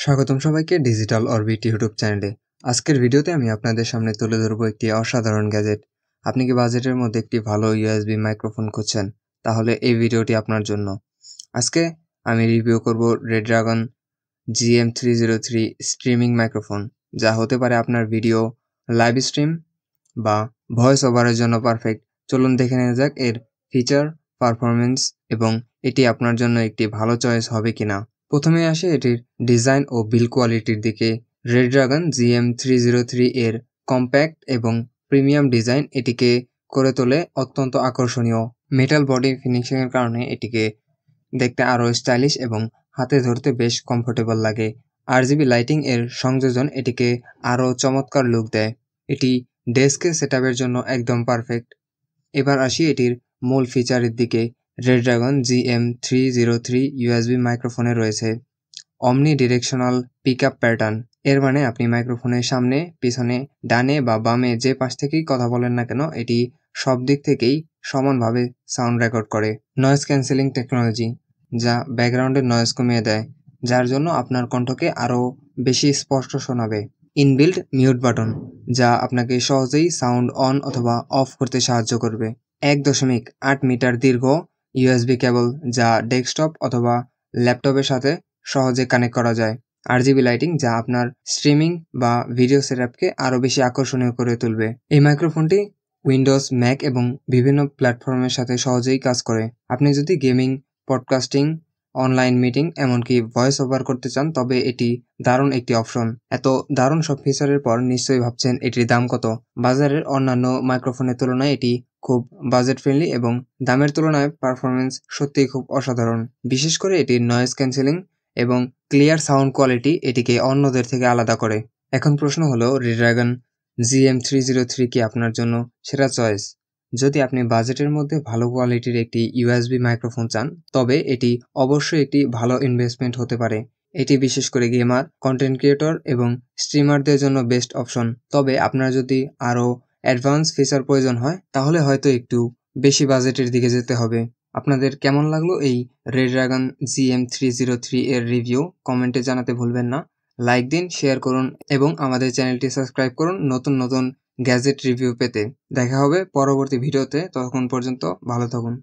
স্বাগতম সবাইকে digital orbit YouTube চ্যানেলে। আজকের ভিডিওতে আমি আপনাদের সামনে তুলে ধরবো একটি অসাধারণ গ্যাজেট। আপনি কি বাজেটের মধ্যে একটি ভালো ইউএসবি মাইক্রোফোন খুঁজছেন? তাহলে এই ভিডিওটি আপনার জন্য। আজকে আমি রিভিউ করব রেডড্রাগন GM303 স্ট্রিমিং মাইক্রোফোন, যা হতে পারে আপনার ভিডিও, লাইভ স্ট্রিম বা ভয়েস ওভারের জন্য পারফেক্ট। চলুন দেখে নেওয়া যাক এর ফিচার, পারফরমেন্স এবং এটি আপনার জন্য একটি ভালো চয়েস হবে কিনা। প্রথমে আসে এটির ডিজাইন ও বিল্ড কোয়ালিটির দিকে। রেডড্রাগন GM303 এর কম্প্যাক্ট এবং প্রিমিয়াম ডিজাইন এটিকে করে তোলে অত্যন্ত আকর্ষণীয়। মেটাল বডি ফিনিশিংয়ের কারণে এটিকে দেখতে আরও স্টাইলিশ এবং হাতে ধরতে বেশ কমফোর্টেবল লাগে। RGB লাইটিং এর সংযোজন এটিকে আরও চমৎকার লুক দেয়। এটি ডেস্কে সেটআপের জন্য একদম পারফেক্ট। এবার আসি এটির মূল ফিচারের দিকে। রেডড্রাগন GM303 ইউএসবি মাইক্রোফোনে রয়েছে অমনি ডিরেকশনাল পিকআপ প্যাটার্ন। এর মানে আপনি মাইক্রোফোনের সামনে, পিছনে, ডানে বা বামে যে পাশ থেকেই কথা বলেন না কেন, এটি সব দিক থেকেই সমানভাবে সাউন্ড রেকর্ড করে। নয়েজ ক্যান্সেলিং টেকনোলজি, যা ব্যাকগ্রাউন্ডের নয়েজ কমিয়ে দেয়, যার জন্য আপনার কণ্ঠকে আরও বেশি স্পষ্ট শোনাবে। ইনবিল্ট মিউট বাটন, যা আপনাকে সহজেই সাউন্ড অন অথবা অফ করতে সাহায্য করবে। 1.8 মিটার দীর্ঘ ইউএসবি কেবল, যা ডেস্কটপ অথবা ল্যাপটপের সাথে সহজে কানেক্ট করা যায়। RGB লাইটিং, যা আপনার স্ট্রিমিং বা ভিডিও সেটআপকে আরও বেশি আকর্ষণীয় করে তুলবে। এই মাইক্রোফোনটি উইন্ডোজ, ম্যাক এবং বিভিন্ন প্ল্যাটফর্মের সাথে সহজেই কাজ করে। আপনি যদি গেমিং, পডকাস্টিং, অনলাইন মিটিং এমনকি ভয়েস ওভার করতে চান, তবে এটি দারুণ একটি অপশন। এত দারুণ সব ফিচারের পর নিশ্চয়ই ভাবছেন এটির দাম কত। বাজারের অন্যান্য মাইক্রোফোনের তুলনায় এটি খুব বাজেট ফ্রেন্ডলি এবং দামের তুলনায় পারফরমেন্স সত্যিই খুব অসাধারণ। বিশেষ করে এটির নয়েজ ক্যান্সেলিং এবং ক্লিয়ার সাউন্ড কোয়ালিটি এটিকে অন্যদের থেকে আলাদা করে। এখন প্রশ্ন হলো, রেডড্রাগন GM303 কি আপনার জন্য সেরা চয়েস? যদি আপনি বাজেটের মধ্যে ভালো কোয়ালিটির একটি ইউএসবি মাইক্রোফোন চান, তবে এটি অবশ্যই একটি ভালো ইনভেস্টমেন্ট হতে পারে। এটি বিশেষ করে গেমার, কন্টেন্ট ক্রিয়েটর এবং স্ট্রিমারদের জন্য বেস্ট অপশন। তবে আপনার যদি আরও অ্যাডভান্স ফিচার প্রয়োজন হয়, তাহলে হয়তো একটু বেশি বাজেটের দিকে যেতে হবে। আপনাদের কেমন লাগলো এই রেডড্রাগন GM303 এর রিভিউ? কমেন্টে জানাতে ভুলবেন না। লাইক দিন, শেয়ার করুন এবং আমাদের চ্যানেলটি সাবস্ক্রাইব করুন নতুন নতুন গ্যাজেট রিভিউ পেতে। দেখা হবে পরবর্তী ভিডিওতে। ততক্ষণ পর্যন্ত ভালো থাকুন।